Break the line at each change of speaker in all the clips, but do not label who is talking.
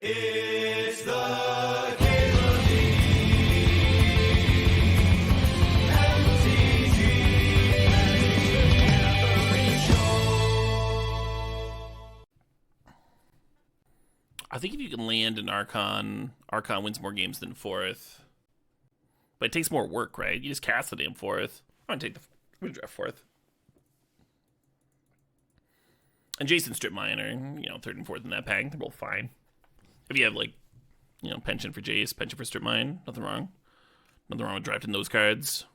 It's the Cable MTGO Show.
I think if you can land an Archon wins more games than fourth. But it takes more work, right? You just cast the damn fourth. I'm gonna draft fourth. And Jason Strip Mine are, third and fourth in that pack. They're both fine. If you have, penchant for Jace, penchant for Strip Mine, nothing wrong. Nothing wrong with drafting those cards.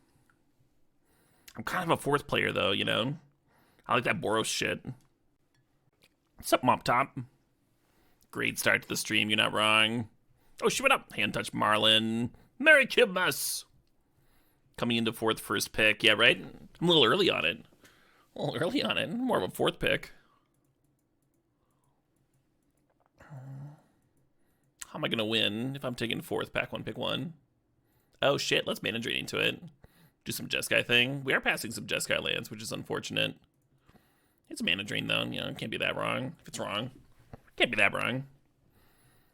I'm kind of a fourth player, though, I like that Boros shit. What's up, Mop Top? Great start to the stream, you're not wrong. Oh, shit, what up? Hand Touch Marlin. Merry Christmas! Coming into fourth first pick. Yeah, right? I'm a little early on it. More of a fourth pick. How am I going to win if I'm taking fourth, pack one, pick one? Oh, shit. Let's mana drain into it. Do some Jeskai thing. We are passing some Jeskai lands, which is unfortunate. It's a mana drain, though. Can't be that wrong. If it's wrong, can't be that wrong.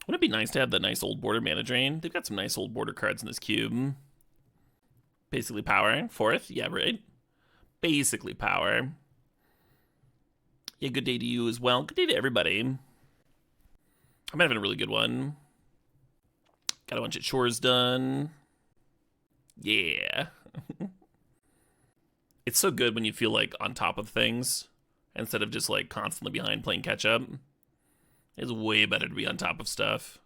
Wouldn't it be nice to have that nice old border mana drain? They've got some nice old border cards in this cube. Basically power. Fourth. Yeah, right. Basically power. Yeah, good day to you as well. Good day to everybody. I'm having a really good one. Got a bunch of chores done. Yeah. It's so good when you feel on top of things instead of just constantly behind playing catch up. It's way better to be on top of stuff.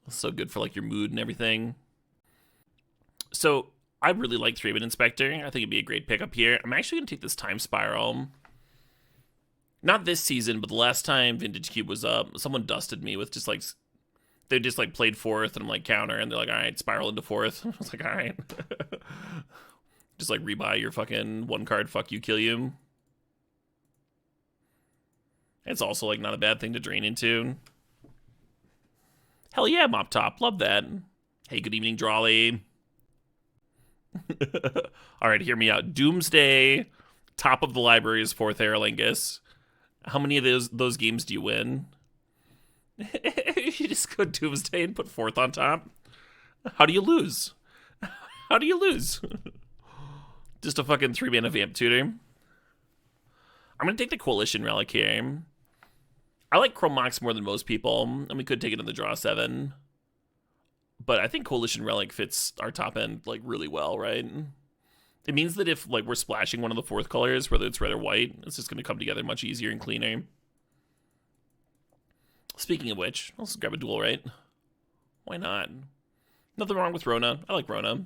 So good for your mood and everything. So I really like 3-Bit Inspector. I think it'd be a great pickup here. I'm actually going to take this Time Spiral. Not this season, but the last time Vintage Cube was up, someone dusted me with just they just played fourth and I'm counter and they're all right, spiral into fourth. I was all right. Just rebuy your fucking one card, fuck you, kill you. It's also not a bad thing to drain into. Hell yeah, Mop Top, love that. Hey, good evening, Drawley. All right, hear me out. Doomsday, top of the library is fourth Aerolingus. How many of those games do you win? You just go Doomsday and put fourth on top. How do you lose? How do you lose? Just a fucking 3-mana Vamp Tutor. I'm gonna take the Coalition Relic here. I like Chrome Mox more than most people, and we could take it in the draw 7. But I think Coalition Relic fits our top end really well, right? It means that if we're splashing one of the fourth colors, whether it's red or white, it's just going to come together much easier and cleaner. Speaking of which, let's grab a duel, right? Why not? Nothing wrong with Rona. I like Rona.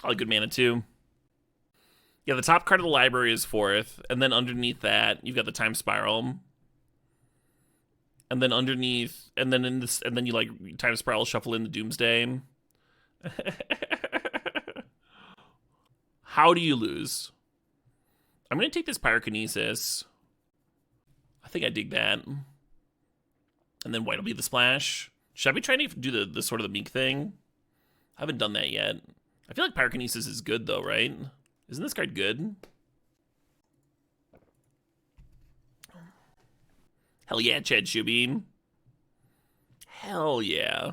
I like good mana too. Yeah, the top card of the library is fourth, and then underneath that, you've got the Time Spiral. And then underneath, and then you Time Spiral, shuffle in the Doomsday. How do you lose? I'm going to take this Pyrokinesis. I think I dig that. And then white will be the splash. Should I be trying to do the sort of the Meek thing? I haven't done that yet. I feel like Pyrokinesis is good though, right? Isn't this card good? Hell yeah, Chad Shubeam. Hell yeah.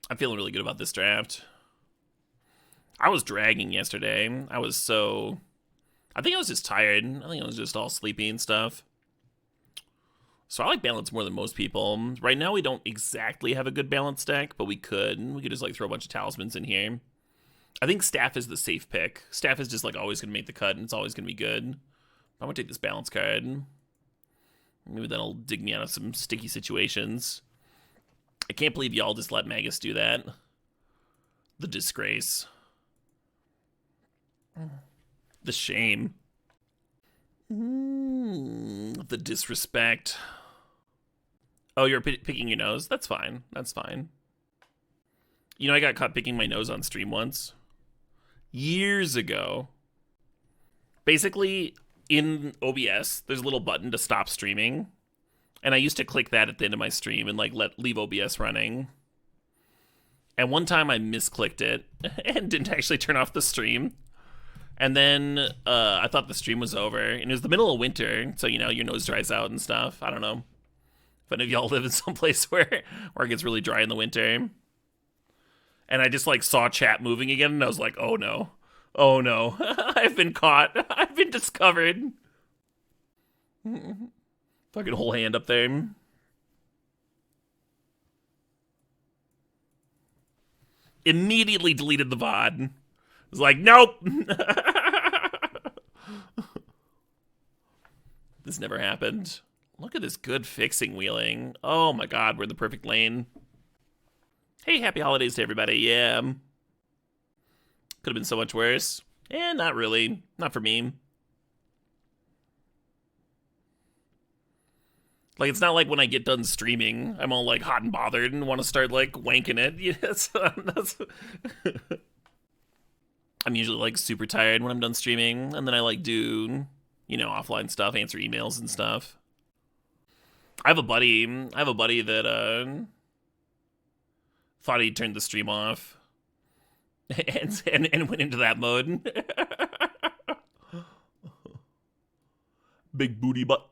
I'm feeling really good about this draft. I was dragging yesterday. I think I was just tired. I think I was just all sleepy and stuff. So I like balance more than most people. Right now we don't exactly have a good balance deck, but we could. We could just throw a bunch of talismans in here. I think Staff is the safe pick. Staff is just always going to make the cut and it's always going to be good. I'm going to take this balance card. Maybe that'll dig me out of some sticky situations. I can't believe y'all just let Magus do that. The disgrace. The shame. The disrespect. Oh, you're picking your nose? That's fine. That's fine. I got caught picking my nose on stream once. Years ago. Basically, in OBS, there's a little button to stop streaming. And I used to click that at the end of my stream and leave OBS running. And one time I misclicked it and didn't actually turn off the stream. And then I thought the stream was over, and it was the middle of winter, so you know your nose dries out and stuff. I don't know if any of y'all live in some place where it gets really dry in the winter. And I just like saw chat moving again, and I was like, oh no, I've been caught, I've been discovered. Fucking whole hand up there. Immediately deleted the VOD. Was like, nope. This never happened. Look at this good fixing wheeling. Oh my god, we're in the perfect lane. Hey, happy holidays to everybody. Yeah. Could have been so much worse. Eh, not really. Not for me. Like, it's not like when I get done streaming, I'm all, like, hot and bothered and want to start, like, wanking it. Yes, I'm usually, like, super tired when I'm done streaming, and then I, like, do, you know, offline stuff, answer emails and stuff. I have a buddy that, thought he turned the stream off and went into that mode. Big booty butt.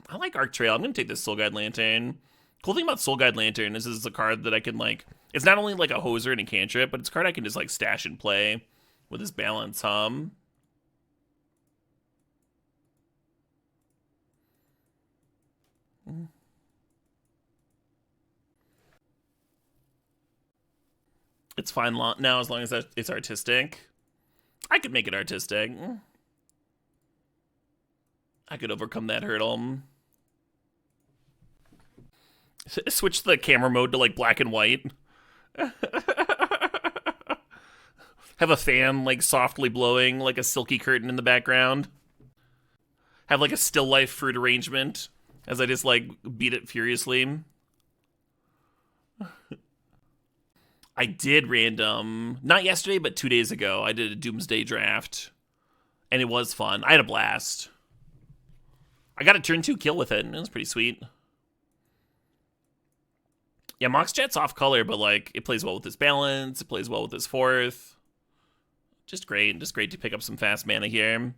I like Arc Trail. I'm gonna take this Soul Guide Lantern. Cool thing about Soul Guide Lantern is this is a card that I can, like, it's not only like a hoser and a cantrip, but it's a card I can just like stash and play with his balance. It's fine now as long as it's artistic. I could make it artistic. I could overcome that hurdle. Switch the camera mode to like black and white. Have a fan like softly blowing like a silky curtain in the background. Have like a still life fruit arrangement as I just like beat it furiously. I did random, not yesterday, but 2 days ago. I did a Doomsday draft, and it was fun. I had a blast. I got a turn 2 kill with it, and it was pretty sweet. Yeah, Mox Jet's off color, but like it plays well with his balance. It plays well with his fourth. Just great to pick up some fast mana here.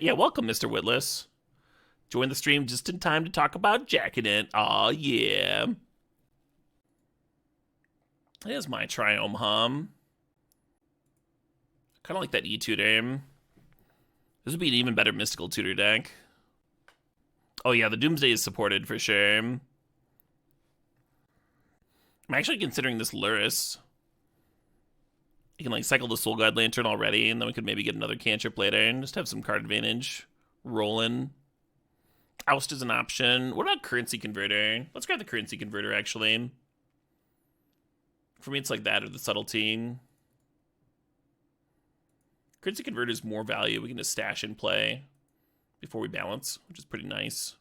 Yeah, welcome, Mr. Witless. Join the stream just in time to talk about jacking it. Aw, yeah. There's my Triome Hum. Kind of like that E-Tutor. This would be an even better Mystical Tutor deck. Oh yeah, the Doomsday is supported for sure. I'm actually considering this Luris. You can like cycle the Soul Guide Lantern already, and then we could maybe get another cantrip later and just have some card advantage rolling. Oust is an option. What about Currency Converter? Let's grab the Currency Converter, actually. For me, it's like that or the Subtlety. Currency Converter is more value. We can just stash and play before we balance, which is pretty nice.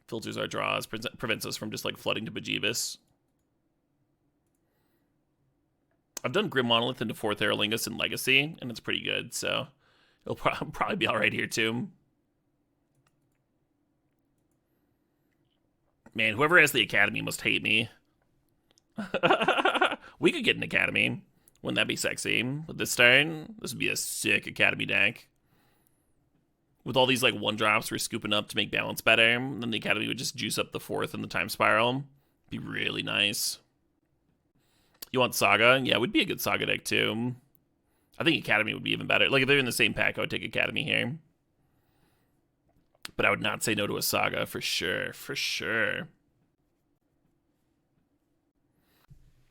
Filters our draws, prevents us from just like flooding to Bejeebus. I've done Grim Monolith into 4th Aerolingus in Legacy, and it's pretty good, so it'll probably be alright here too. Man, whoever has the Academy must hate me. We could get an Academy. Wouldn't that be sexy? With this turn, this would be a sick Academy deck. With all these like 1-drops we're scooping up to make balance better, then the Academy would just juice up the 4th and the Time Spiral. Be really nice. You want Saga? Yeah, it would be a good Saga deck too. I think Academy would be even better. Like if they're in the same pack, I would take Academy here. But I would not say no to a Saga for sure. For sure.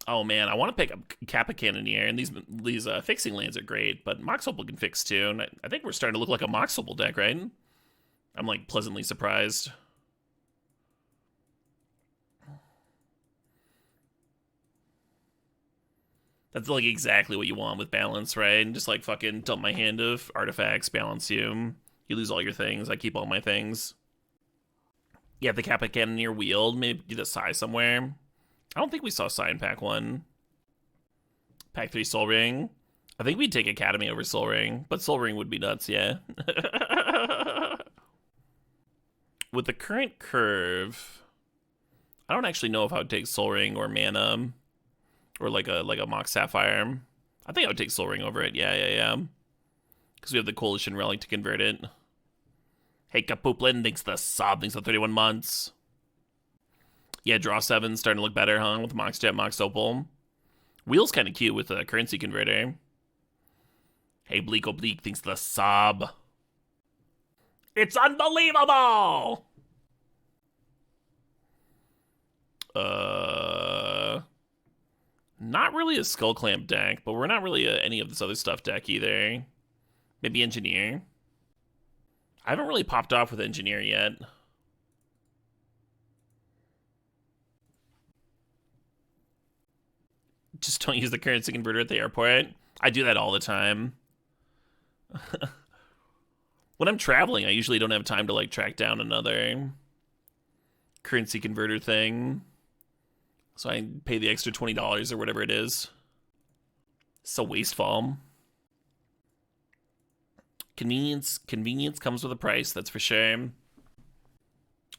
Oh man, I want to pick up Kappa Cannoneer, and these fixing lands are great, but Mox Opal can fix too, and I think we're starting to look like a Mox Opal deck, right? I'm like pleasantly surprised. That's like exactly what you want with balance, right? And just like fucking dump my hand of artifacts, balance you. You lose all your things, I keep all my things. Yeah, the Kappa Cannoneer wield, maybe get a Sai somewhere. I don't think we saw Sai in Pack 1. Pack 3 Soul Ring. I think we'd take Academy over Soul Ring, but Soul Ring would be nuts, yeah. With the current curve, I don't actually know if I would take Soul Ring or Mana. Or like a Mox Sapphire. I think I would take Soul Ring over it. Yeah. Because we have the Coalition Relic to convert it. Hey, Kapooplin, thanks the sub. Thanks the 31 months. Yeah, draw 7 starting to look better, huh? With Mox Jet, Mox Opal. Wheel's kind of cute with a currency converter. Hey, Bleak Oblique, thanks the sub. It's unbelievable! Not really a Skull Clamp deck, but we're not really any of this other stuff deck either. Maybe Engineer. I haven't really popped off with Engineer yet. Just don't use the currency converter at the airport. I do that all the time. When I'm traveling, I usually don't have time to like track down another currency converter thing. So I pay the extra $20 or whatever it is. So wasteful. Convenience comes with a price, that's for sure.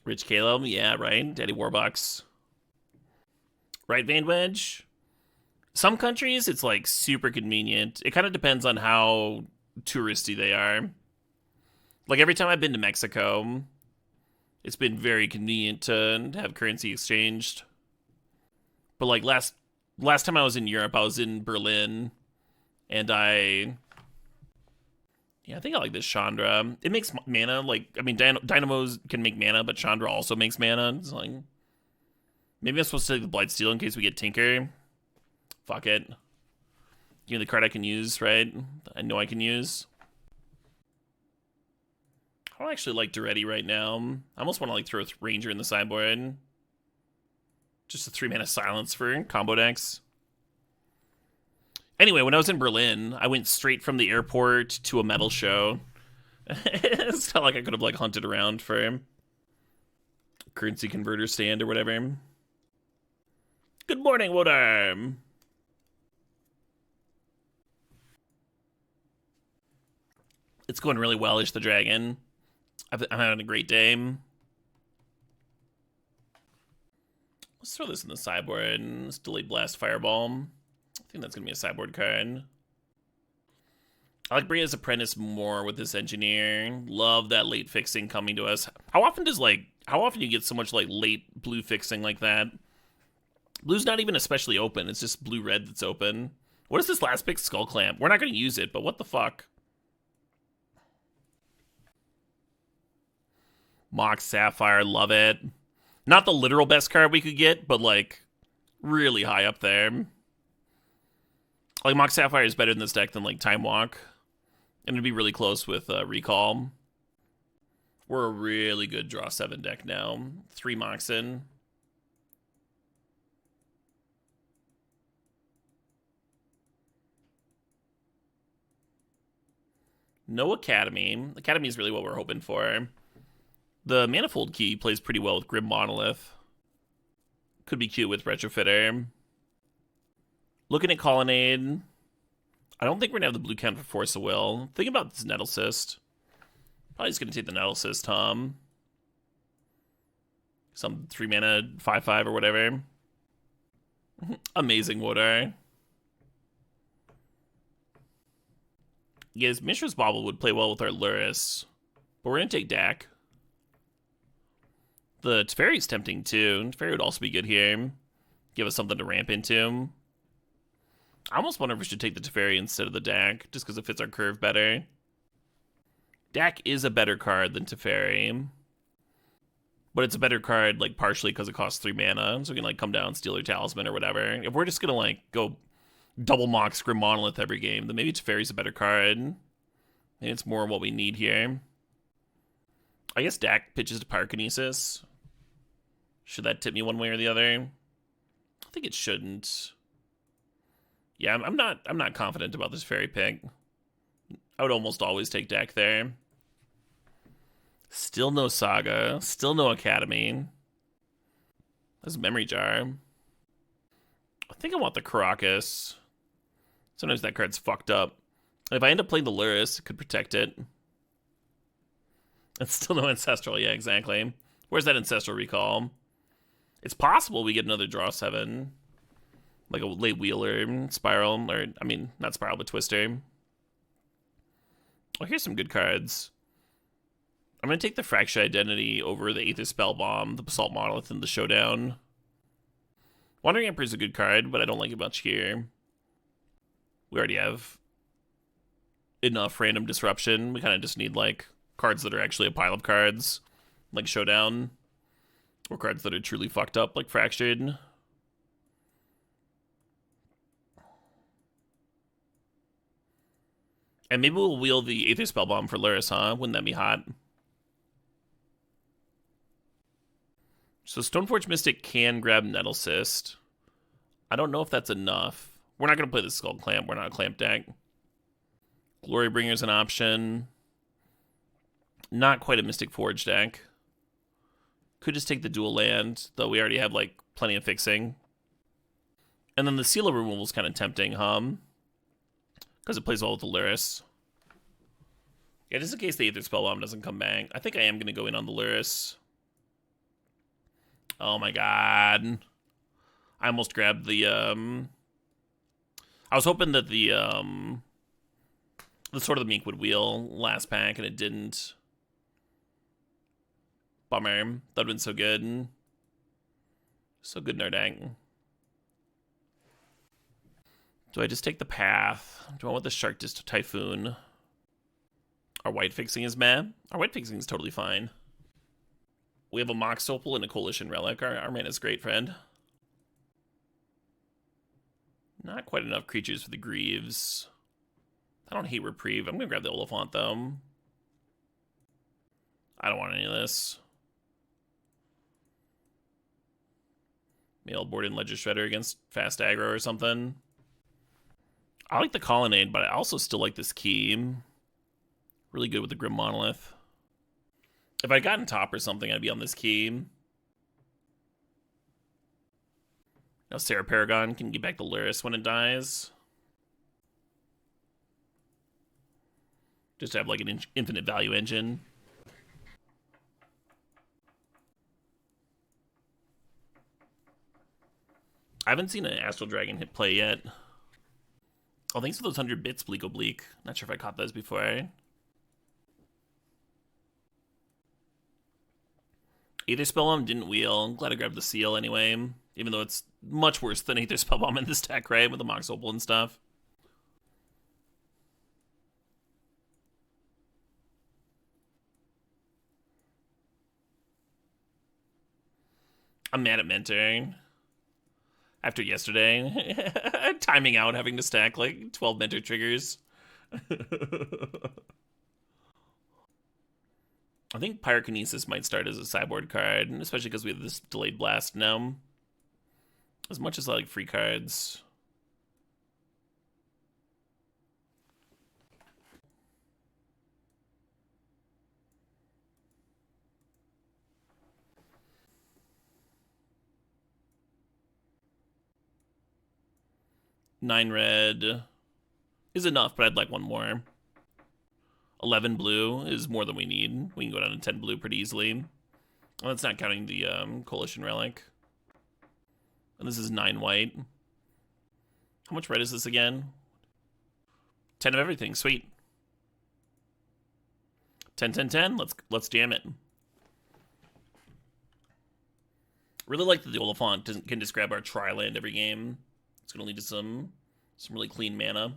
Rich Caleb, yeah, right. Daddy Warbucks. Right, Van Wedge? Some countries, it's like super convenient. It kind of depends on how touristy they are. Like every time I've been to Mexico, it's been very convenient to have currency exchanged. But like last time I was in Europe, I was in Berlin, and I think I like this Chandra. It makes mana. Like, I mean, Dynamos can make mana, but Chandra also makes mana. It's like, maybe I'm supposed to take the Blightsteel in case we get Tinker. Fuck it. Give me the card I can use, right? I know I can use. I don't actually like Duretti right now. I almost want to like throw a Ranger in the sideboard. Just a 3-mana silence for combo decks. Anyway, when I was in Berlin, I went straight from the airport to a metal show. It's not like I could have like hunted around for a currency converter stand or whatever. Good morning, Wodarm. It's going really well, Ish the Dragon. I'm having a great day. Let's throw this in the sideboard. Let's delete Blast Fireball. I think that's going to be a sideboard card. I like Bria's Apprentice more with this Engineer. Love that late fixing coming to us. How often do you get so much like late blue fixing like that? Blue's not even especially open. It's just blue-red that's open. What is this last pick? Skull Clamp. We're not going to use it, but what the fuck? Mox Sapphire, love it. Not the literal best card we could get, but like really high up there. Like Mox Sapphire is better in this deck than like Time Walk. And it'd be really close with Recall. We're a really good draw 7 deck now. 3 Mox in. No Academy. Academy is really what we're hoping for. The Manifold Key plays pretty well with Grim Monolith. Could be cute with Retrofitter. Looking at Colonnade. I don't think we're going to have the blue count for Force of Will. Think about this Nettle Cyst. Probably just going to take the Nettle Cyst, Tom. Some 3-mana 5/5 or whatever. Amazing Water. Yes, Mishra's Bauble would play well with our Luris. But we're going to take Dak. The Teferi's tempting too. Teferi would also be good here. Give us something to ramp into. I almost wonder if we should take the Teferi instead of the Dak, just because it fits our curve better. Dak is a better card than Teferi. But it's a better card, like, partially because it costs 3 mana, so we can, like, come down, steal your Talisman or whatever. If we're just gonna, like, go double Mox Grim Monolith every game, then maybe Teferi's a better card. Maybe it's more what we need here. I guess Dak pitches to Pyrokinesis. Should that tip me one way or the other? I think it shouldn't. Yeah, I'm not confident about this fairy pick. I would almost always take Dak there. Still no Saga. Still no Academy. That's Memory Jar. I think I want the Caracas. Sometimes that card's fucked up. If I end up playing the Luris, it could protect it. It's still no Ancestral. Yeah, exactly. Where's that Ancestral Recall? It's possible we get another draw 7. like a late wheeler, spiral, or I mean, not spiral, but twister. Oh, here's some good cards. I'm gonna take the Fractured Identity over the Aether Spellbomb, the Basalt Monolith, and the Showdown. Wandering Emperor is a good card, but I don't like it much here. We already have enough random disruption. We kind of just need like cards that are actually a pile of cards, like Showdown, or cards that are truly fucked up, like Fractured. And maybe we'll wheel the Aether Spellbomb for Luris, huh? Wouldn't that be hot? So Stoneforge Mystic can grab Nettle Cyst. I don't know if that's enough. We're not going to play the Skull Clamp. We're not a Clamp deck. Glorybringer's an option. Not quite a Mystic Forge deck. Could just take the dual land, though we already have, like, plenty of fixing. And then the Seal of Removal is kind of tempting, because it plays well with the Luris. Yeah, just in case the Aether Spellbomb doesn't come back. I think I am going to go in on the Luris. Oh my god. I almost grabbed the, I was hoping that the Sword of the Meek would wheel last pack, and it didn't. Bummer. That would've been so good. So good in our deck. Do I just take the path? Do I want the Shark Disc Typhoon? Our white fixing is meh. Our white fixing is totally fine. We have a Mox Opal and a Coalition Relic. Our man is great, friend. Not quite enough creatures for the Greaves. I don't hate Reprieve. I'm going to grab the Oliphant, though. I don't want any of this. Mailboard and Ledger Shredder against fast aggro or something. I like the Colonnade, but I also still like this key. Really good with the Grim Monolith. If I'd gotten top or something, I'd be on this key. Now Sarah Paragon can get back to Luris when it dies. Just to have like an infinite value engine. I haven't seen an Astral Dragon hit play yet. Oh, thanks for those 100 bits, Bleak Oblique. Not sure if I caught those before. Aether Spellbomb didn't wheel. I'm glad I grabbed the Seal anyway. Even though it's much worse than Aether Spellbomb in this deck, right? With the Mox Opal and stuff. I'm mad at Mentor. After yesterday, timing out, having to stack like 12 Mentor triggers. I think Pyrokinesis might start as a sideboard card, especially because we have this Delayed Blast now. As much as I like free cards. Nine red is enough, but I'd like one more. 11 blue is more than we need. We can go down to 10 blue pretty easily. Well, that's not counting the Coalition Relic. And this is 9 white. How much red is this again? 10 of everything. Sweet. 10, 10, 10. Let's jam it. Really like that the Oliphant can just grab our Tri-Land every game. It's going to lead to some really clean mana.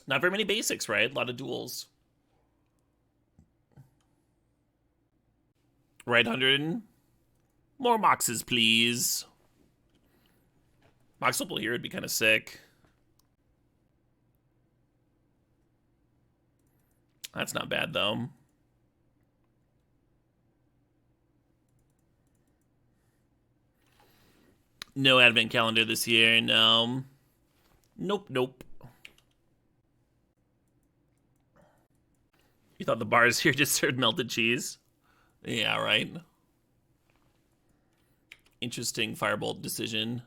Not very many basics, right? A lot of duels. Right, 100. More Moxes, please. Mox Opal here would be kind of sick. That's not bad, though. No advent calendar this year, no. Nope, nope. You thought the bars here just served melted cheese? Yeah, right. Interesting Firebolt decision.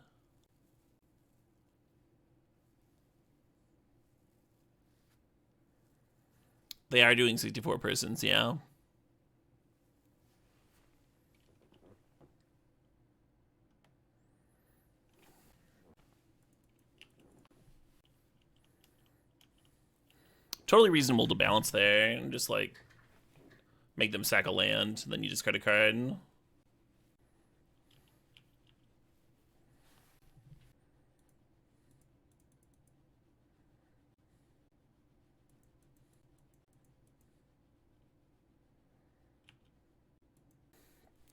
They are doing 64 persons, yeah. Totally reasonable to balance there, and just like make them sack a land, and then you discard a card.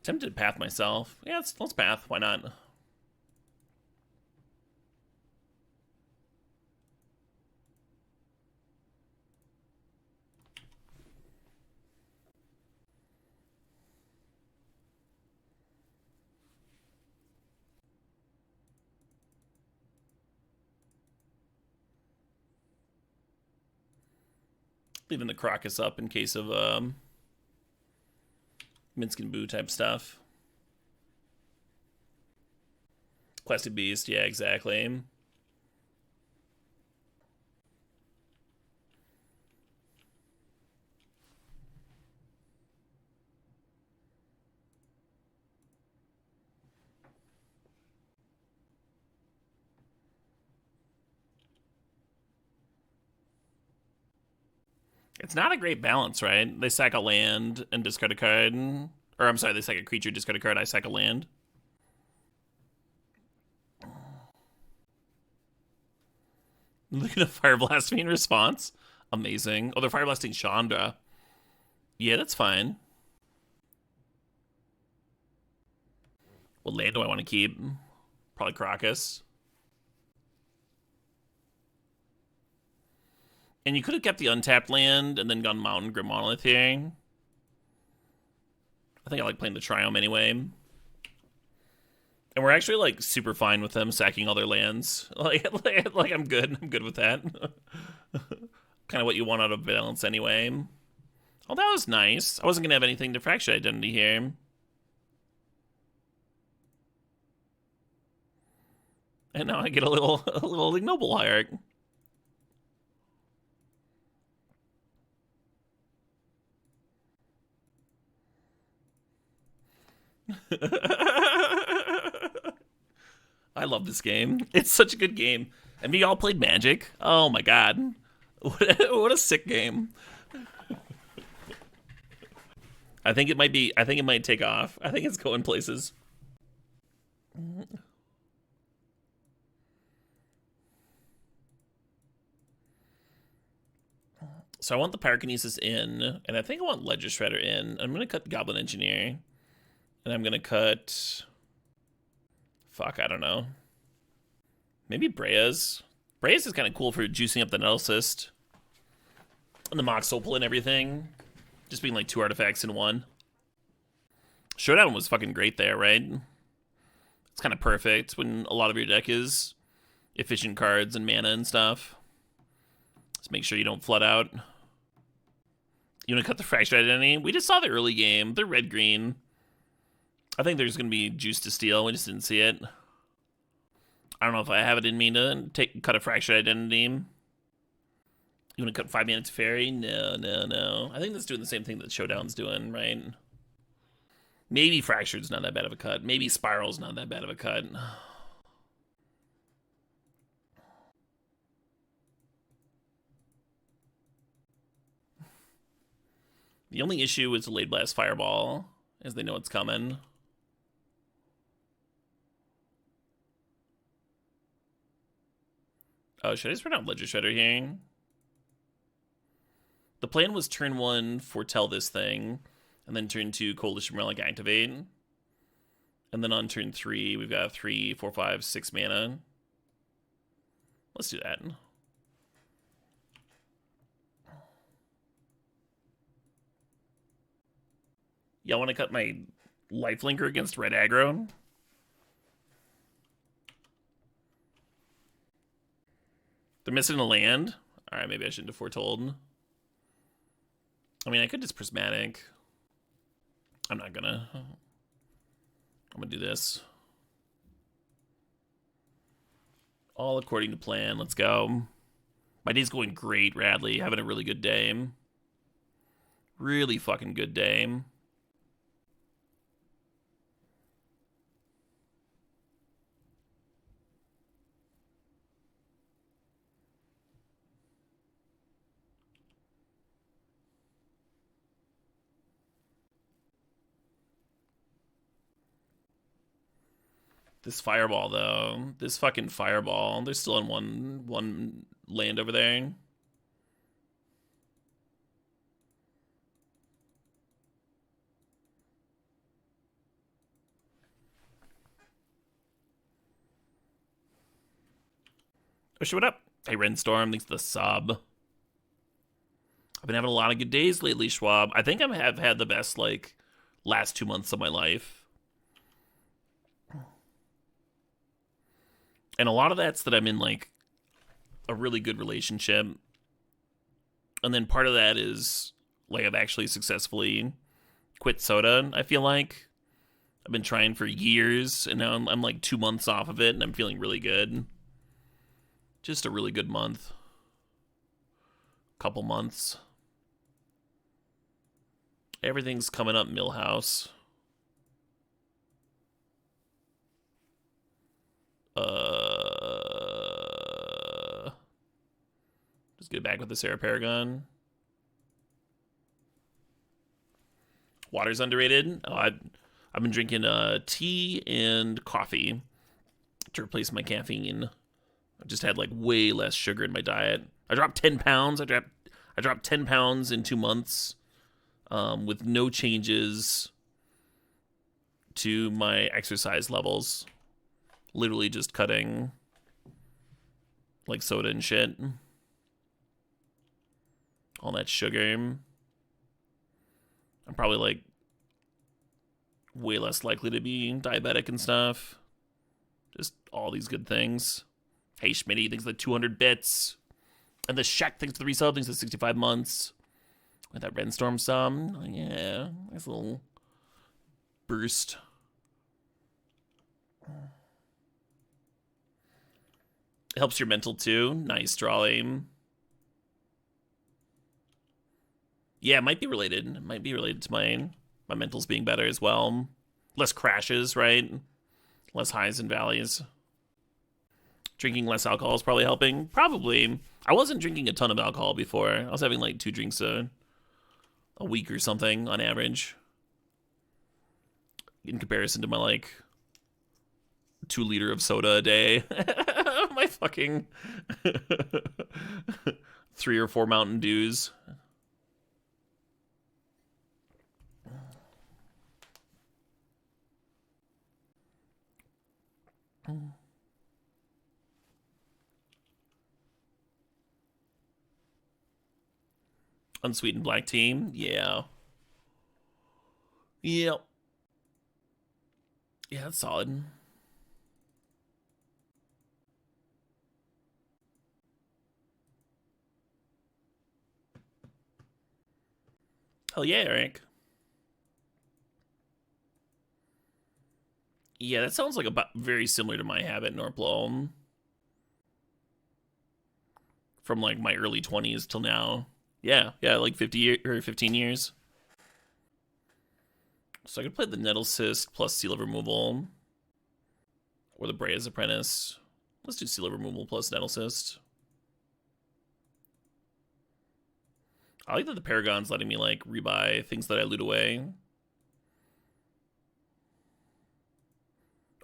Tempted to path myself. Yeah, let's path. Why not? Leaving the Crocus up in case of Minsk and Boo type stuff. Plastic Beast, yeah, exactly. It's not a great balance, right? They sack a land and discard a card. Or, I'm sorry, they sack a creature, discard a card, I sack a land. Look at the Fire Blasting in response. Amazing. Oh, they're Fire Blasting Chandra. Yeah, that's fine. What land do I want to keep? Probably Crocus. And you could have kept the untapped land and then gone Mountain Grim Monolith here. I think I like playing the Triome anyway. And we're actually like super fine with them sacking all their lands. Like I'm good. I'm good with that. Kind of what you want out of balance anyway. Oh, that was nice. I wasn't gonna have anything to fracture identity here. And now I get a little ignoble hierarch. I love this game. It's such a good game. And we all played Magic. Oh my god. What a sick game. I think it might take off. I think it's going places. So I want the Pyrokinesis in, and I think I want Ledger Shredder in. I'm gonna cut Goblin Engineer. And I'm gonna cut... Fuck, I don't know. Maybe Brea's. Brea's is kind of cool for juicing up the Nullcyst. And the Mox Opal and everything. Just being like 2 artifacts in one. Showdown was fucking great there, right? It's kind of perfect when a lot of your deck is efficient cards and mana and stuff. Just make sure you don't flood out. You want to cut the Fractured Identity? We just saw the early game. They're red-green. I think there's going to be juice to steal. We just didn't see it. I don't know if I have it in me to cut a Fractured Identity. You want to cut 5 mana to Fairy? No. I think that's doing the same thing that Showdown's doing, right? Maybe Fractured's not that bad of a cut. Maybe Spiral's not that bad of a cut. The only issue is the Late Blast Fireball, as they know it's coming. Oh, should I just run out Ledger Shredder here? The plan was turn 1, foretell this thing, and then turn 2, Coalition Relic activate. And then on turn 3, we've got 3, 4, 5, 6 mana. Let's do that. Y'all want to cut my Lifelinker against red aggro? They're missing a land? Alright, maybe I shouldn't have foretold. I mean, I could just Prismatic. I'm not gonna. I'm gonna do this. All according to plan. Let's go. My day's going great, Radley. Having a really good day. Really fucking good day. This fireball, though. This fucking fireball. They're still in one land over there. Oh, shit, what up? Hey, Rainstorm, thanks for the sub. I've been having a lot of good days lately, Schwab. I think I have had the best, like, last 2 months of my life. And a lot of that's that I'm in, like, a really good relationship. And then part of that is, like, I've actually successfully quit soda, I feel like. I've been trying for years, and now I'm like 2 months off of it, and I'm feeling really good. Just a really good month. Couple months. Everything's coming up, Millhouse. Just get back with the Sarah Paragon. Water's underrated. Oh, I've been drinking tea and coffee to replace my caffeine. I just had like way less sugar in my diet. I dropped 10 pounds. I dropped 10 pounds in 2 months with no changes to my exercise levels. Literally just cutting like soda and shit. All that sugar. I'm probably like way less likely to be diabetic and stuff. Just all these good things. Hey, Schmitty, thanks for the 200 bits. And the Shaq, thanks for the resub, thanks for the 65 months. With that Rainstorm sum. Oh, yeah, nice little burst. It helps your mental too. Nice, Drawley. Yeah, it might be related. It might be related to my mentals being better as well. Less crashes, right? Less highs and valleys. Drinking less alcohol is probably helping. Probably. I wasn't drinking a ton of alcohol before. I was having like 2 drinks a week or something on average. In comparison to my like 2 liter of soda a day. My fucking 3 or 4 Mountain Dews. Unsweetened black tea. Yeah. Yep. Yeah, that's solid. Hell yeah, Eric. Yeah, that sounds like about very similar to my habit, Norplom. From like my early 20s till now. Yeah, like 15 years. So I could play the Nettle Cyst plus Seal of Removal. Or the Brea's Apprentice. Let's do Seal of Removal plus Nettle Cyst. I like that the Paragon's letting me like rebuy things that I loot away.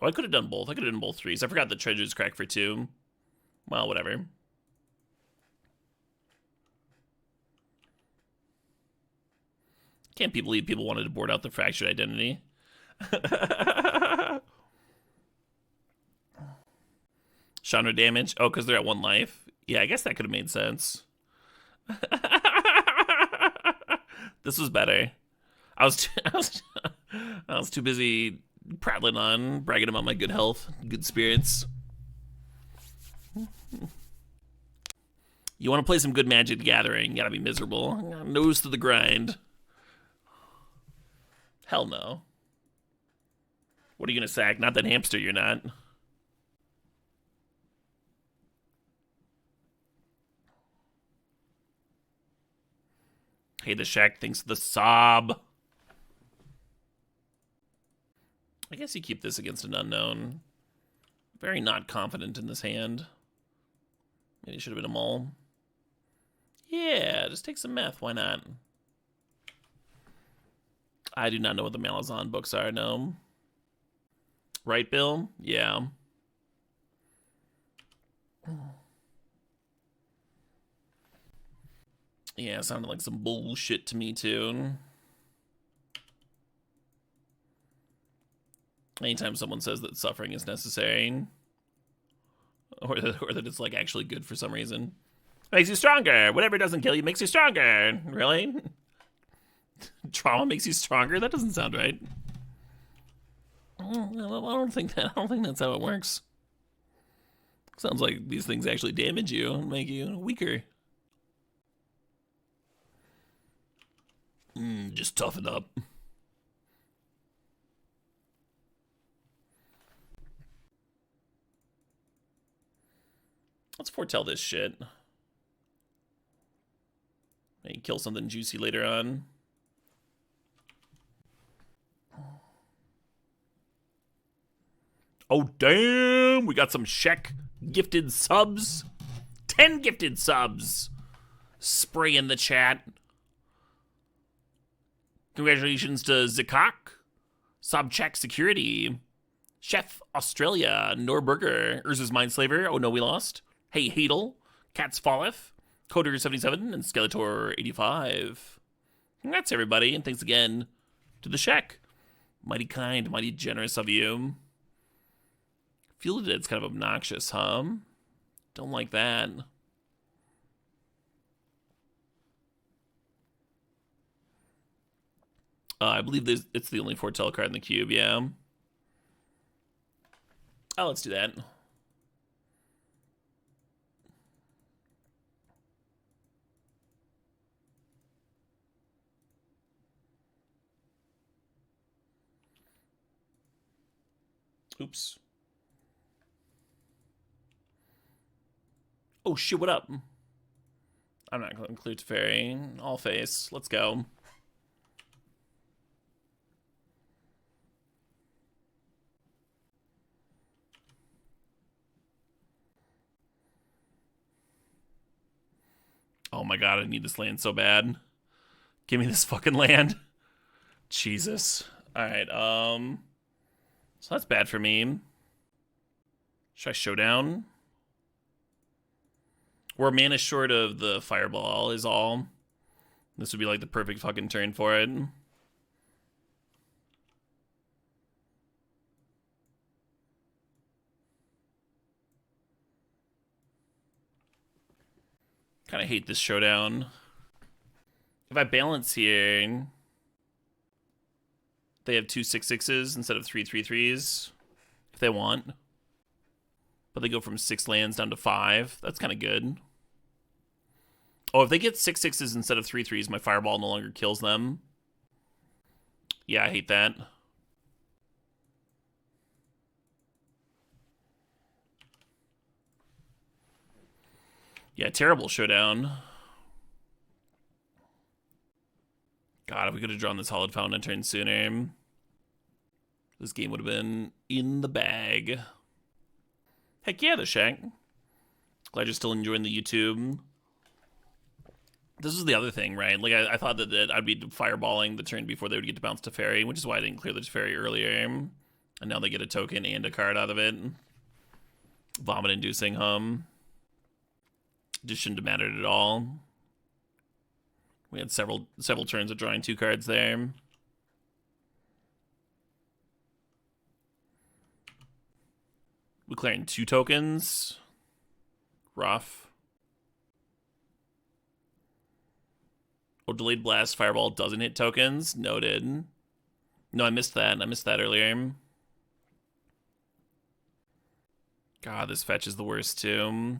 Oh, I could have done both. I could have done both 3s. I forgot the Treasure's crack for 2. Well, whatever. Can't believe people wanted to board out the Fractured Identity. Genre damage. Oh, because they're at 1 life. Yeah, I guess that could have made sense. This was better. I was too busy prattling on, bragging about my good health, good spirits. You want to play some good Magic the Gathering, you gotta be miserable. Nose to the grind. Hell no. What are you gonna sack? Not that hamster, you're not. Hey, the Shack thinks the sob. I guess you keep this against an unknown. Very not confident in this hand. Maybe it should have been a mole. Yeah, just take some meth. Why not? I do not know what the Malazan books are, no. Right, Bill? Yeah. Yeah, it sounded like some bullshit to me, too. Anytime someone says that suffering is necessary, or that it's like actually good for some reason, makes you stronger. Whatever doesn't kill you makes you stronger. Really? Trauma makes you stronger? That doesn't sound right. I don't think that's how it works. Sounds like these things actually damage you and make you weaker. Just toughen up. Let's foretell this shit. Maybe kill something juicy later on. Oh, damn! We got some Shek gifted subs. 10 gifted subs. Spray in the chat. Congratulations to Zikak, Sobchak Security, Chef Australia, Norburger, Urza's Mindslaver, oh no, we lost. Hey Hadel, Cats Falleth, Coder77, and Skeletor85. Congrats, everybody, and thanks again to the Shek. Mighty kind, mighty generous of you. Feel that it's kind of obnoxious, huh? Don't like that. I believe it's the only foretell card in the cube, yeah. Oh, let's do that. Oops. Oh shit, what up? I'm not going to include Teferi. All face. Let's go. Oh my god, I need this land so bad. Give me this fucking land. Jesus. Alright, so that's bad for me. Should I showdown? We're mana short of the fireball is all. This would be like the perfect fucking turn for it. Kind of hate this showdown. If I balance here, they have 2 6/6s instead of 3 3/3s if they want. But they go from 6 lands down to 5. That's kind of good. Oh, if they get 6 6s instead of 3 3s, my fireball no longer kills them. Yeah, I hate that. Yeah, terrible showdown. God, if we could have drawn this Hollowed Fountain a turn sooner, this game would have been in the bag. Heck yeah, the Shack. Glad you're still enjoying the YouTube. This is the other thing, right? Like, I thought that I'd be fireballing the turn before they would get to bounce Teferi, which is why I didn't clear the Teferi earlier. And now they get a token and a card out of it. Vomit-inducing hum. Just shouldn't have mattered at all. We had several turns of drawing 2 cards there. We clearing 2 tokens. Rough. Oh, delayed blast fireball doesn't hit tokens. Noted. No, I missed that. I missed that earlier. God, this fetch is the worst too.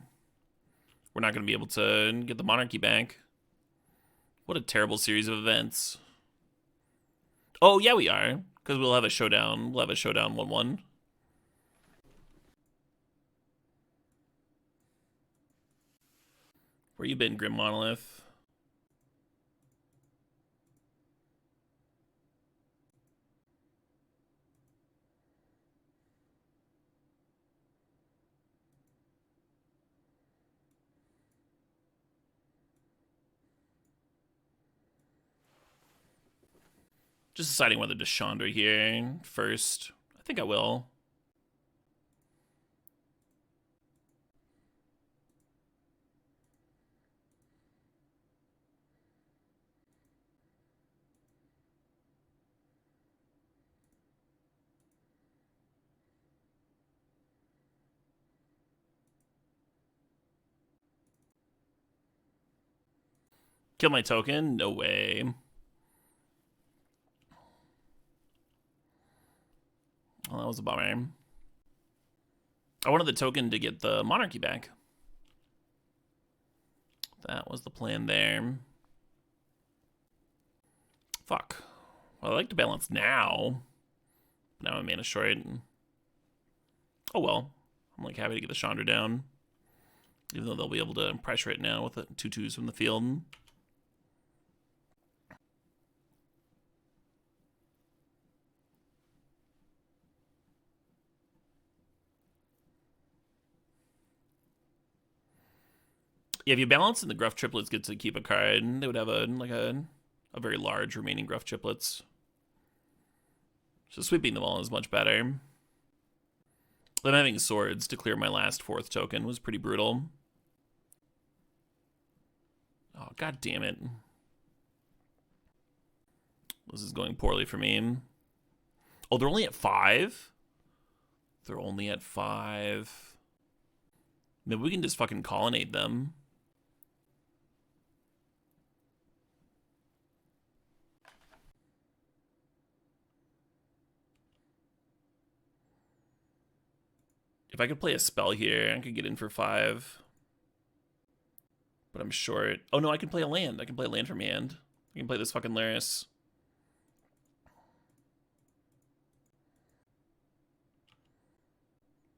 We're not going to be able to get the monarchy back. What a terrible series of events. Oh, yeah, we are. Because we'll have a showdown. We'll have a showdown 1-1. Where you been, Grim Monolith? Just deciding whether to Chandra here first. I think I will. Kill my token? No way. Well, that was a bummer. I wanted the token to get the monarchy back. That was the plan there. Fuck. Well, I like to balance now. Now I'm mana short. Oh well. I'm like happy to get the Chandra down. Even though they'll be able to pressure it now with the 2/2s from the field. Yeah, if you balance and the Gruff triplets get to keep a card, they would have a very large remaining Gruff triplets. So sweeping them all is much better. Then having swords to clear my last 4th token was pretty brutal. Oh, god damn it. This is going poorly for me. Oh, they're only at 5? They're only at 5. Maybe we can just fucking colonnade them. If I could play a spell here, I could get in for 5. But I'm short. Oh no, I can play a land. I can play a land from hand. I can play this fucking Laris.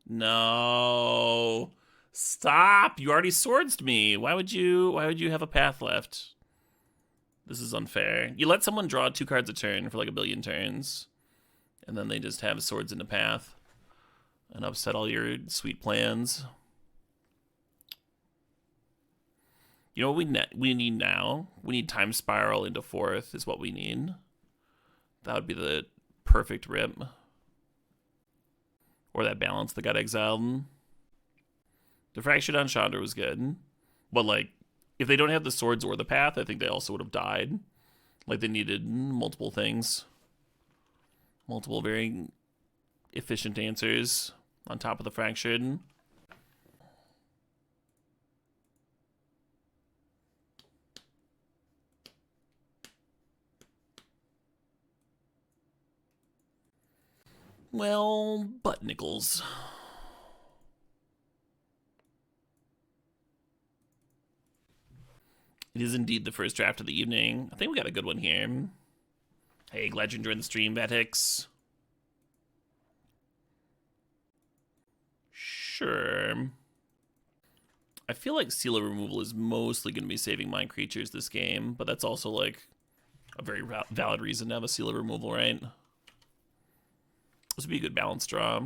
No. Stop! You already swordsed me. Why would you have a path left? This is unfair. You let someone draw 2 cards a turn for like a billion turns, and then they just have swords in the path and upset all your sweet plans. You know what we need now? We need Time Spiral into 4th is what we need. That would be the perfect rip. Or that balance that got exiled. The Fractured on Chandra was good. But, like, if they don't have the swords or the path, I think they also would have died. Like, they needed multiple things. Multiple very efficient answers on top of the Fractured. Well, butt nickels. It is indeed the first draft of the evening. I think we got a good one here. Hey, glad you enjoyed the stream, Vatix. Sure. I feel like Seal removal is mostly going to be saving my creatures this game, but that's also like a very valid reason to have a Seal removal, right? This would be a good balance draw.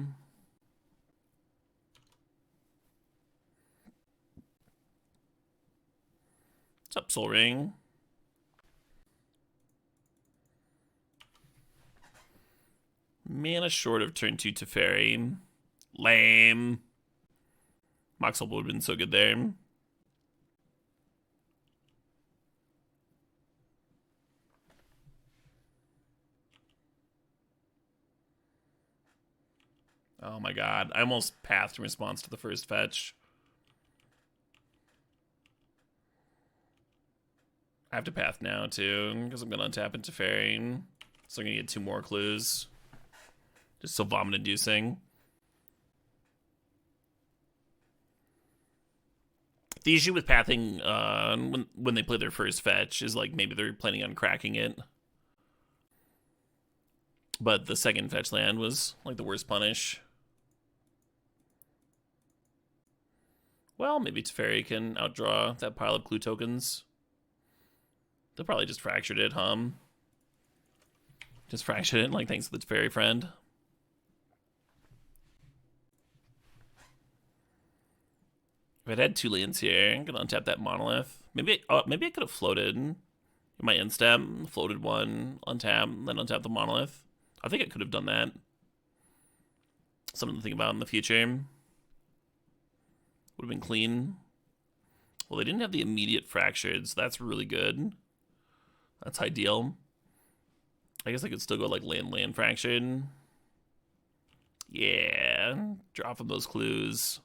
What's up, Soul Ring? Mana short of turn 2 Teferi. Lame. Moxel would have been so good there. Oh my god. I almost pathed in response to the first fetch. I have to path now, too, because I'm going to untap into Fairy. So I'm going to get 2 more clues. Just so vomit-inducing. The issue with pathing when they play their first fetch is, like, maybe they're planning on cracking it. But the second fetch land was, like, the worst punish. Well, maybe Teferi can outdraw that pile of clue tokens. They'll probably just fractured it, Just fractured it, like, thanks to the Teferi friend. If I'd had 2 lands here, I'm gonna untap that Monolith. Maybe I could have floated my end step, floated 1, untap, then untap the Monolith. I think I could have done that. Something to think about in the future. Would have been clean. Well, they didn't have the immediate fractured, so that's really good. That's ideal. I guess I could still go like land fractured. Yeah, draw from those clues.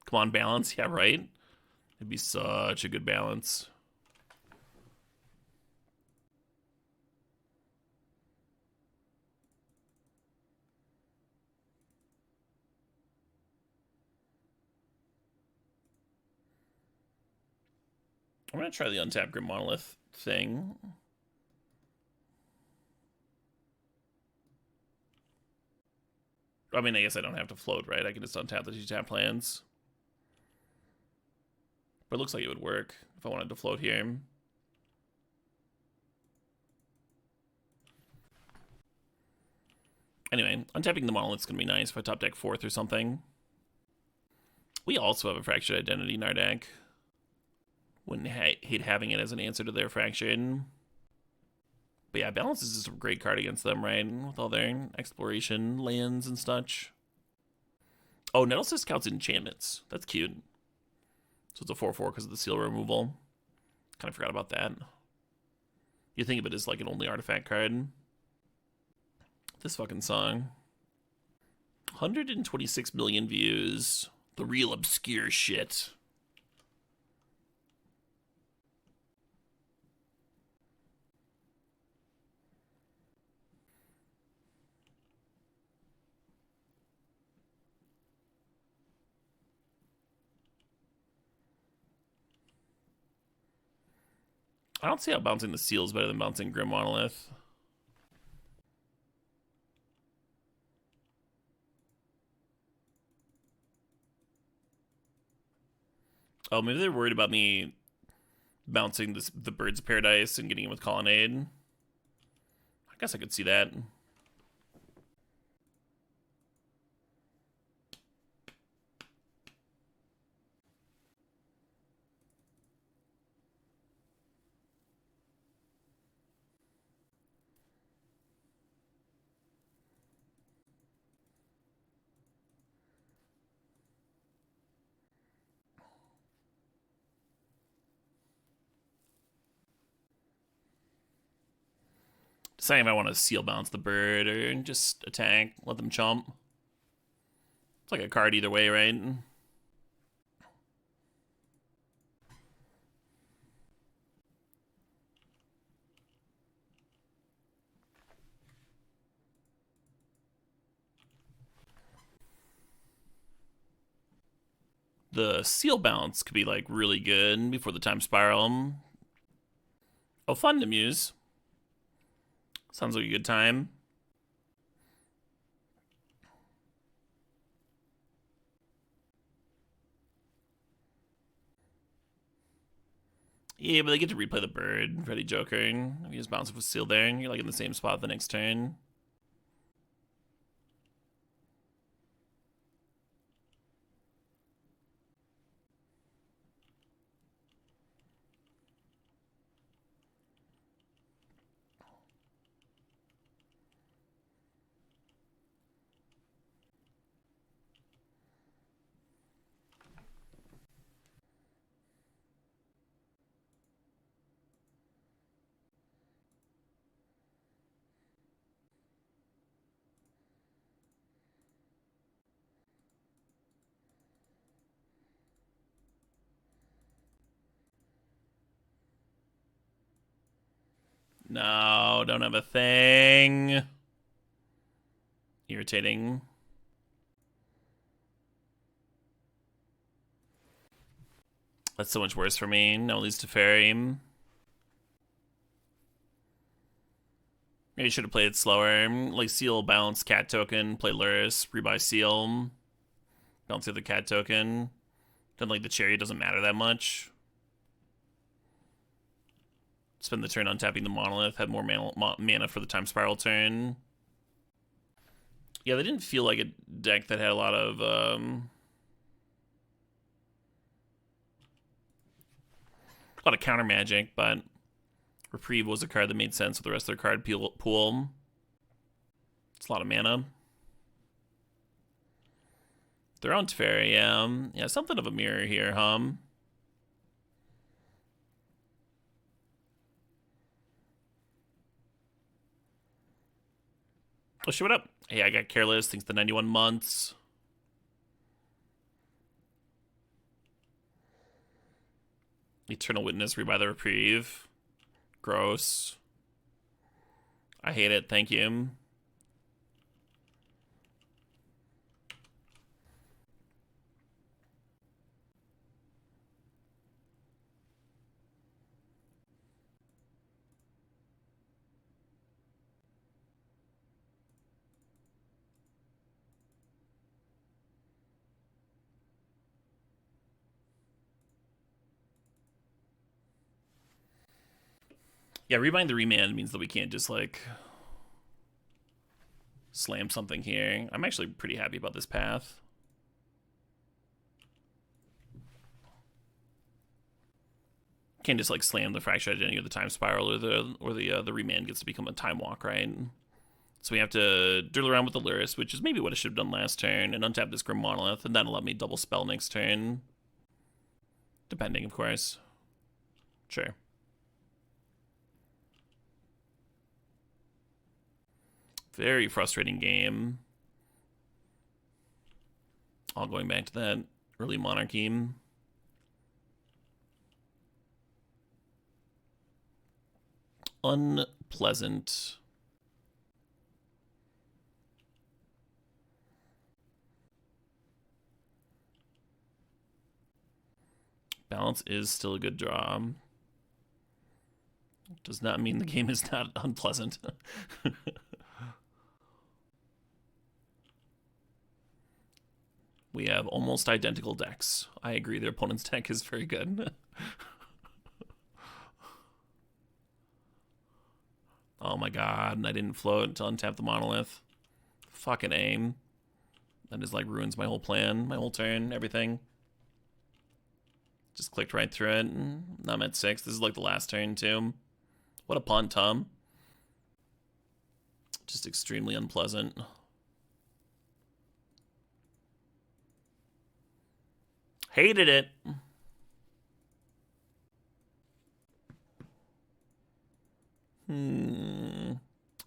Come on, balance. Yeah, right? It'd be such a good balance. I'm gonna try the untap Grim Monolith thing. I mean, I guess I don't have to float, right? I can just untap the 2-tap lands. But it looks like it would work if I wanted to float here. Anyway, untapping the Monolith's gonna be nice if I top deck 4th or something. We also have a Fractured Identity in our deck. Wouldn't hate having it as an answer to their Fraction. But yeah, Balance is just a great card against them, right? With all their exploration lands and such. Oh, Nettlecyst counts enchantments. That's cute. So it's a 4/4 because of the seal removal. Kind of forgot about that. You think of it as like an only artifact card. This fucking song. 126 million views. The real obscure shit. I don't see how bouncing the seal is better than bouncing Grim Monolith. Oh, maybe they're worried about me bouncing the Birds of Paradise and getting him with Colonnade. I guess I could see that. Deciding if I want to seal bounce the bird or just attack, let them chomp. It's like a card either way, right? The seal bounce could be like really good before the time spiral. Oh, fun to muse. Sounds like a good time. Yeah, but they get to replay the bird, Ready Joker. If you just bounce with seal there, and you're like in the same spot the next turn. No, don't have a thing. Irritating. That's so much worse for me. No leads to Fairy. Maybe you should have played it slower. Like seal, bounce, cat token, play Luris, rebuy seal. Bounce the other cat token. Then like the cherry doesn't matter that much. Spend the turn on tapping the Monolith, had more mana for the time spiral turn. Yeah, they didn't feel like a deck that had a lot of counter magic, but Reprieve was a card that made sense with the rest of their card pool. It's a lot of mana. They're on Teferi, yeah. Yeah, something of a mirror here, Oh, shit, what up? Hey, I got careless. Thanks to 91 months. Eternal Witness, rebuy the Reprieve. Gross. I hate it. Thank you. Yeah, rebind the remand means that we can't just, like, slam something here. I'm actually pretty happy about this path. Can't just, like, slam the Fractured Identity or the Time Spiral, or the remand gets to become a Time Walk, right? So we have to drill around with the Luris, which is maybe what I should have done last turn, and untap this Grim Monolith, and that'll let me double spell next turn. Depending, of course. Sure. Very frustrating game. All going back to that early Monarchy. Unpleasant. Balance is still a good draw. Does not mean the game is not unpleasant. We have almost identical decks. I agree, their opponent's deck is very good. Oh my god, and I didn't float to untap the Monolith. Fucking aim. That just, like, ruins my whole plan, my whole turn, everything. Just clicked right through it. Now I'm at 6. This is, like, the last turn, too. What a punt, Tom. Just extremely unpleasant. Hated it.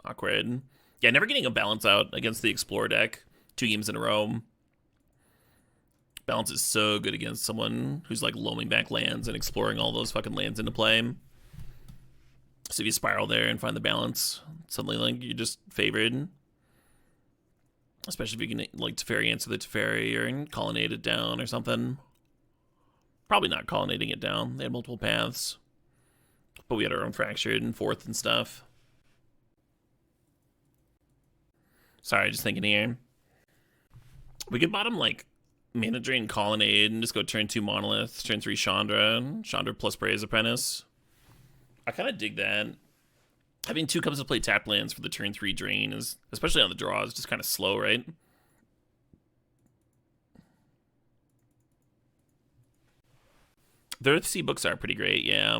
Awkward. Yeah, never getting a balance out against the Explorer deck 2 games in a row. Balance is so good against someone who's, like, loaming back lands and exploring all those fucking lands into play. So if you spiral there and find the balance, suddenly, like, you're just favored. Especially if you can, like, Teferi answer the Teferi or colonnade it down or something. Probably not colonnading it down. They had multiple paths. But we had our own Fractured and 4th and stuff. Sorry, just thinking here. We could bottom, like, Mana Drain Colonnade and just go turn 2 Monolith, turn 3 Chandra, Chandra plus Bray's Apprentice. I kind of dig that. Having 2 Comes to Play tap lands for the turn 3 drain is, especially on the draw, is just kind of slow, right? The Earthsea books are pretty great, yeah.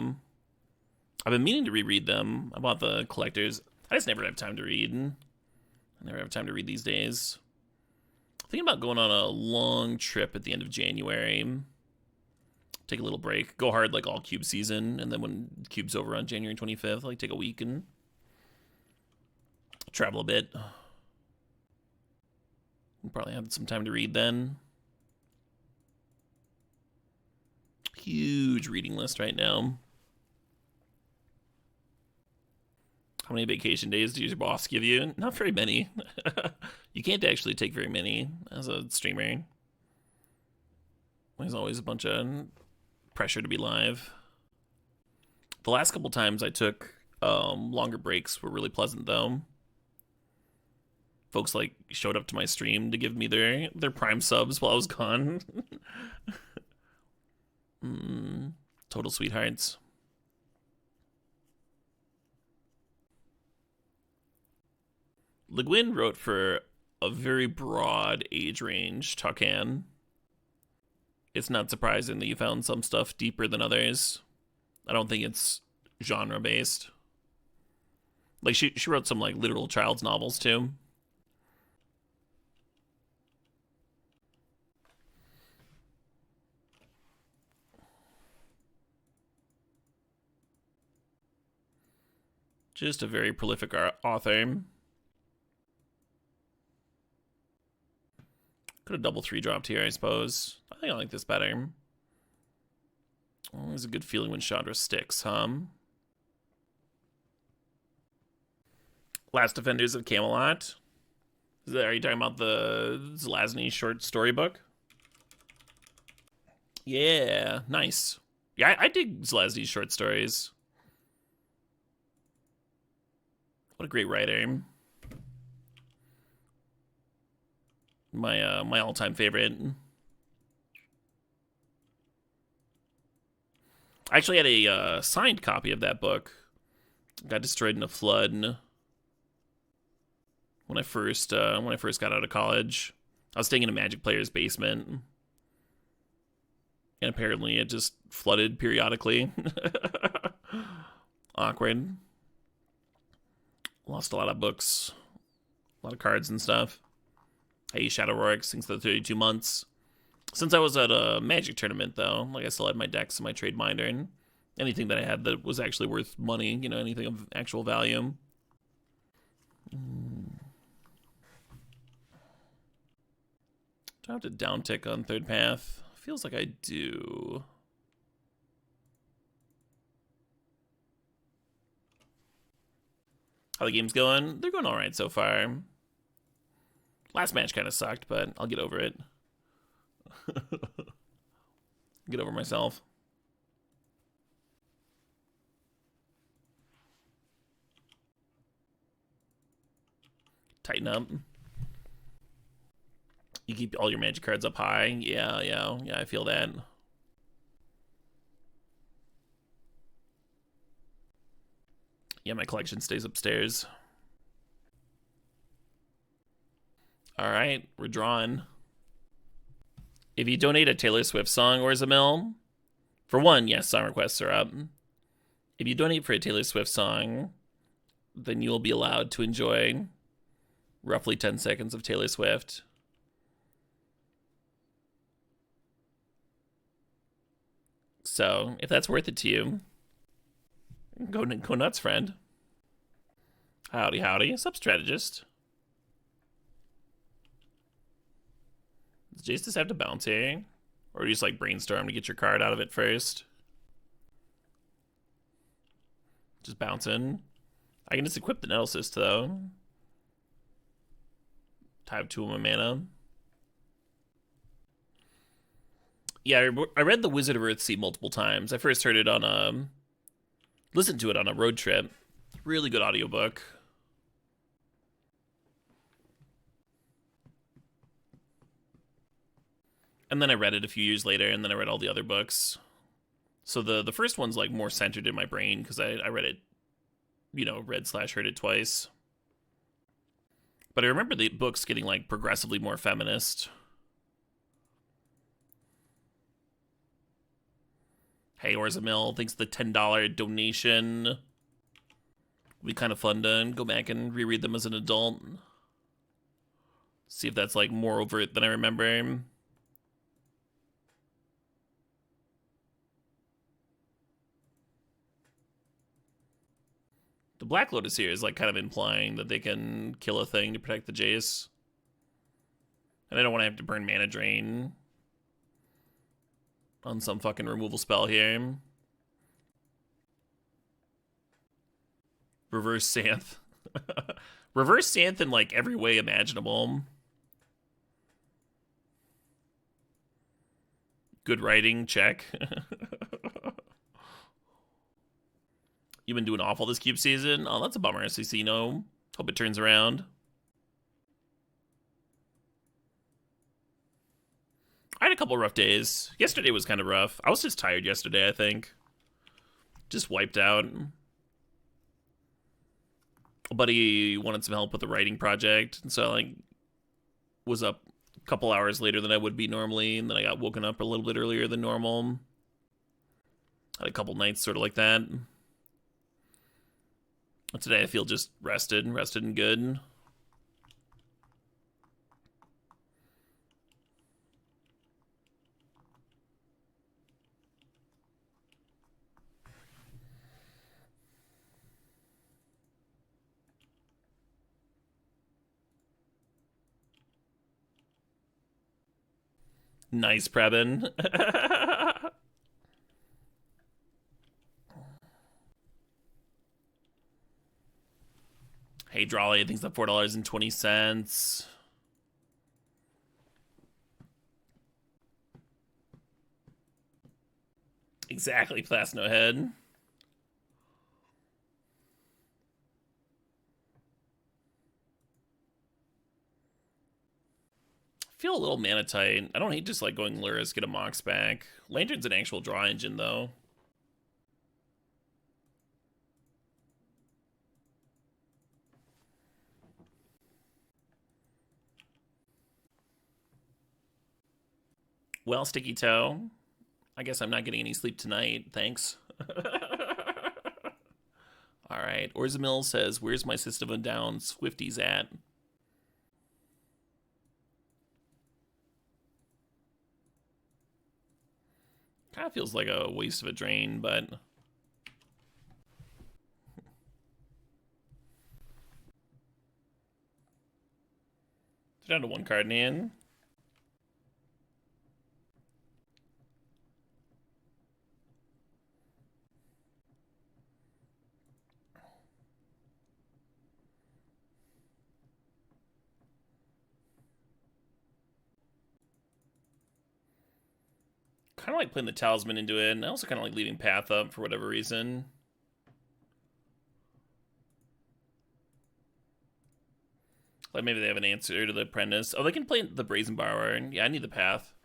I've been meaning to reread them. I bought the collectors. I just never have time to read. I never have time to read these days. Thinking about going on a long trip at the end of January. Take a little break. Go hard like all Cube season, and then when Cube's over on January 25th, like take a week and travel a bit. We'll probably have some time to read then. Huge reading list right now. How many vacation days does your boss give you? Not very many. You can't actually take very many as a streamer. There's always a bunch of pressure to be live. The last couple times I took longer breaks were really pleasant, though. Folks, like, showed up to my stream to give me their Prime subs while I was gone. Total sweethearts. Le Guin wrote for a very broad age range, Tucan. It's not surprising that you found some stuff deeper than others. I don't think it's genre-based. Like, she wrote some, like, literal child's novels, too. Just a very prolific author. Could have double 3-dropped here, I suppose. I think I like this better. Always a good feeling when Chandra sticks, huh? Last Defenders of Camelot. Are you talking about the Zelazny short story book? Yeah, nice. Yeah, I dig Zelazny's short stories. What a great writer. My all-time favorite. I actually had a signed copy of that book Got destroyed in a flood when I first got out of college. I was staying in a Magic player's basement, and apparently it just flooded periodically. Awkward. Lost a lot of books, a lot of cards and stuff. Hey, Shadow Rorix, thanks for the 32 months. Since I was at a Magic tournament, though, like I still had my decks and my trade binder and anything that I had that was actually worth money, you know, anything of actual value. Do I have to downtick on third path? Feels like I do. How the game's going? They're going all right so far. Last match kind of sucked, but I'll get over it. Get over myself. Tighten up. You keep all your Magic cards up high. Yeah, I feel that. Yeah, my collection stays upstairs. All right, we're drawing. If you donate a Taylor Swift song or Zamil, for one, yes, song requests are up. If you donate for a Taylor Swift song, then you will be allowed to enjoy roughly 10 seconds of Taylor Swift. So, if that's worth it to you, go nuts, friend. Howdy, howdy. Sup, strategist? Does Jace just have to bounce here? Or do you just like brainstorm to get your card out of it first? Just bouncing. I can just equip the Nettle Cyst though. I have 2 of my mana. Yeah, I read The Wizard of Earthsea multiple times. I first heard it on listened to it on a road trip. Really good audiobook. And then I read it a few years later, and then I read all the other books. So the first one's like more centered in my brain because I read it, you know, read/heard it twice. But I remember the books getting like progressively more feminist. Hey, Orzamil, thanks for the $10 donation. It'll be kind of fun to go back and reread them as an adult. See if that's like more overt than I remember. The Black Lotus here is like kind of implying that they can kill a thing to protect the Jace. And I don't want to have to burn mana drain on some fucking removal spell here. Reverse Santh. Reverse Santh in like every way imaginable. Good writing, check. You've been doing awful this cube season? Oh, that's a bummer, Cicino. Hope it turns around. I had a couple rough days. Yesterday was kind of rough. I was just tired yesterday, I think. Just wiped out. A buddy wanted some help with a writing project, and so I like was up a couple hours later than I would be normally, and then I got woken up a little bit earlier than normal. Had a couple nights sort of like that. But today I feel just rested and good. Nice, Preben. Hey, Drawley, I think it's $4.20. Exactly, Plasno Head. Feel a little mana tight. I don't hate just like going Luris, get a Mox back. Lantern's an actual draw engine though. Well, Sticky Toe, I guess I'm not getting any sleep tonight. Thanks. All right. Orzamil says, "Where's my System of a Down Swifties at?" Kind of feels like a waste of a drain, but down to one card in hand. Kind of like putting the Talisman into it, and I also kind of like leaving Path up for whatever reason. Like maybe they have an answer to the Apprentice. Oh, they can play the Brazen Borrower. Yeah, I need the Path.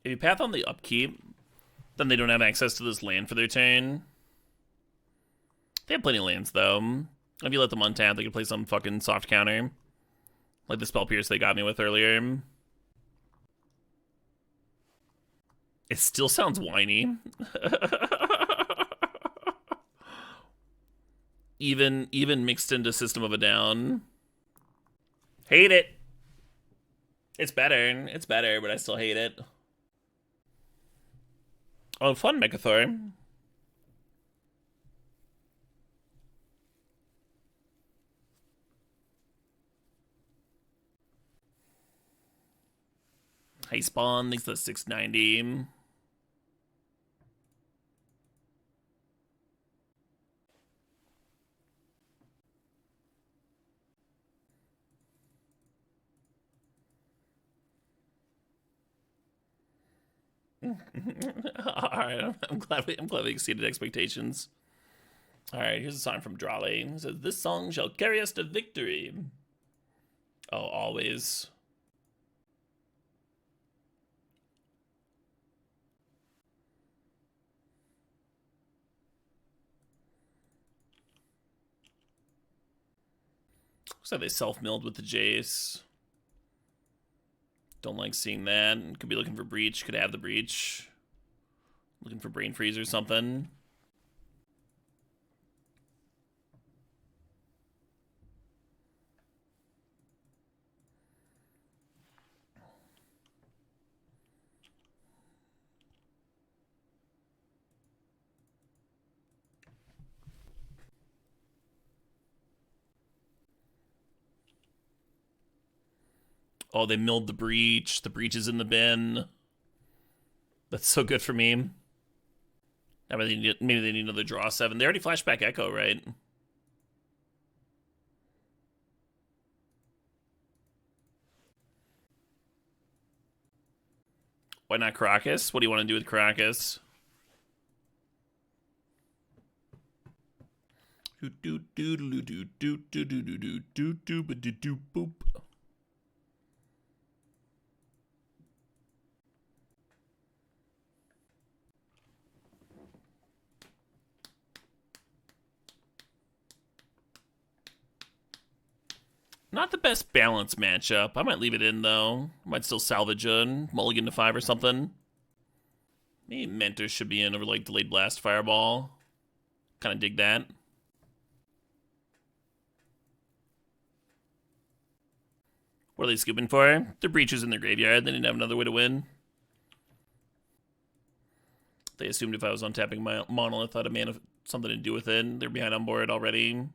If you Path on the upkeep, then they don't have access to this land for their turn. They have plenty of lands, though. If you let them untap, they can play some fucking soft counter. Like the Spell Pierce they got me with earlier. It still sounds whiny. even mixed into System of a Down. Hate it. It's better. It's better, but I still hate it. Oh, fun, Mechathor. Hey, Spawn, thanks for the 690. Alright, I'm glad we exceeded expectations. Alright, here's a song from Drawley. It says, "This song shall carry us to victory." Oh, always. Looks like they self-milled with the Jace. Don't like seeing that. Could be looking for Breach. Could have the Breach. Looking for Brain Freeze or something. Oh, they milled the Breach. The Breach is in the bin. That's so good for me. Maybe they need another draw 7. They already flashed back Echo, right? Why not Caracas? What do you want to do with Caracas? Boop. Not the best balance matchup. I might leave it in, though. Might still salvage a mulligan to 5 or something. Maybe Mentor should be in over, like, Delayed Blast Fireball. Kind of dig that. What are they scooping for? Their Breaches in their graveyard. They didn't have another way to win. They assumed if I was untapping my Monolith, I'd have something to do with it. They're behind on board already.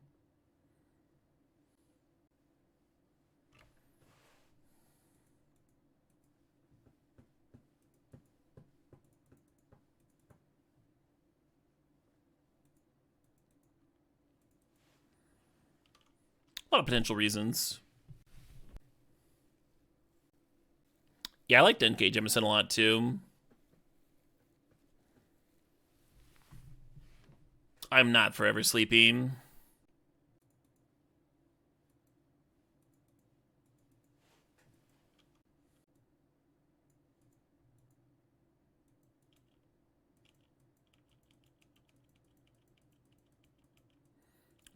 A lot of potential reasons. Yeah, I like Denkei Jemison a lot, too. I'm not forever sleeping.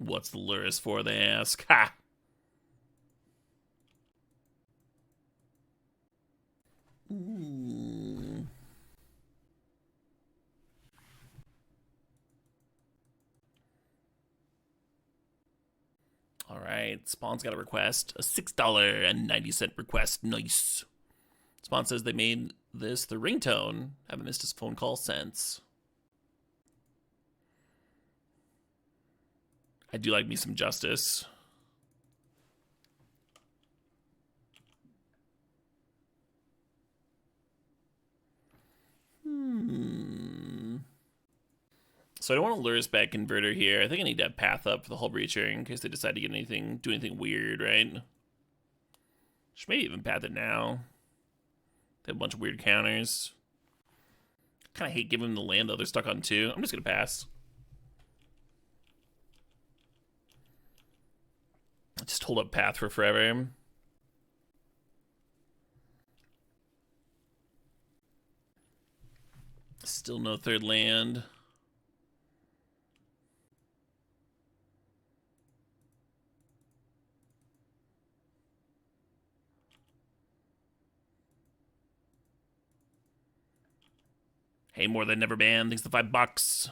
What's the Luris for, they ask. Ha! Ooh. All right, Spawn's got a request. A $6.90 request. Nice. Spawn says they made this the ringtone. Haven't missed his phone call since. I do like me some Justice. So I don't want to Luris back Converter here. I think I need to have Path up for the Hull Breacher in case they decide to get anything, do anything weird, right? Should maybe even Path it now. They have a bunch of weird counters. Kind of hate giving them the land though. They're stuck on 2. I'm just gonna pass. Just hold up Path for forever. Still no third land. Hey, more than never banned. Thanks to $5.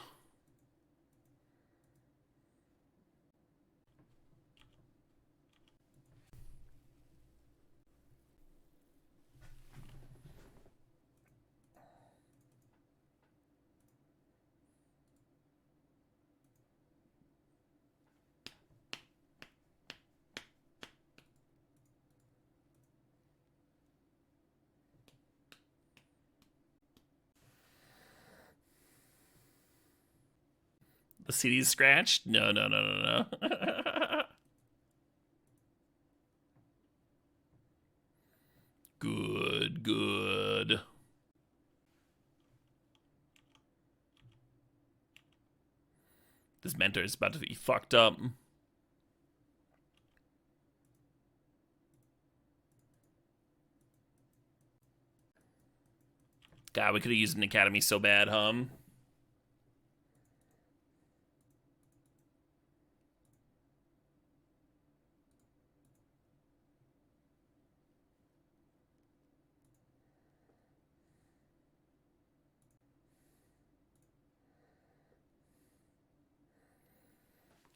The CD's scratched? No. Good. This mentor is about to be fucked up. God, we could have used an academy so bad, huh?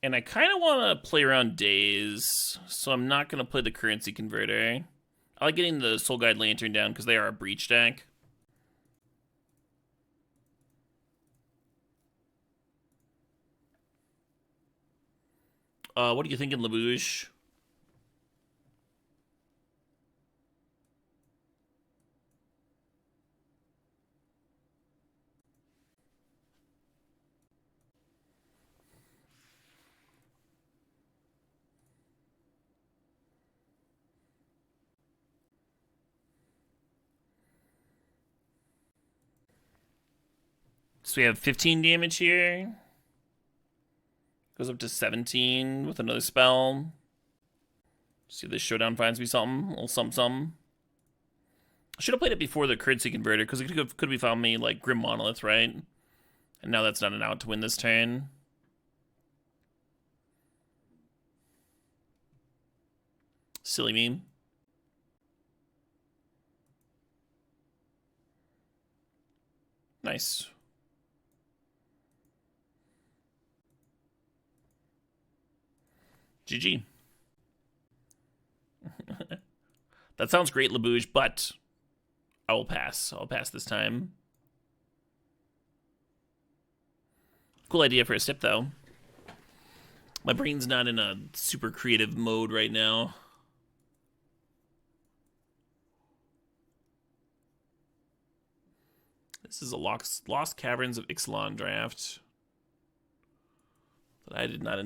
And I kind of want to play around days, so I'm not going to play the currency converter. I like getting the Soul Guide Lantern down because they are a breach deck. What are you thinking, Labouche? So we have 15 damage here. Goes up to 17 with another spell. See if this showdown finds me something. A little something. I should have played it before the currency converter because it could have found me like Grim Monolith, right? And now that's not an out to win this turn. Silly meme. Nice. GG. That sounds great, Labouche, but I will pass. I'll pass this time. Cool idea for a step, though. My brain's not in a super creative mode right now. This is a Lost Caverns of Ixalan draft that I did not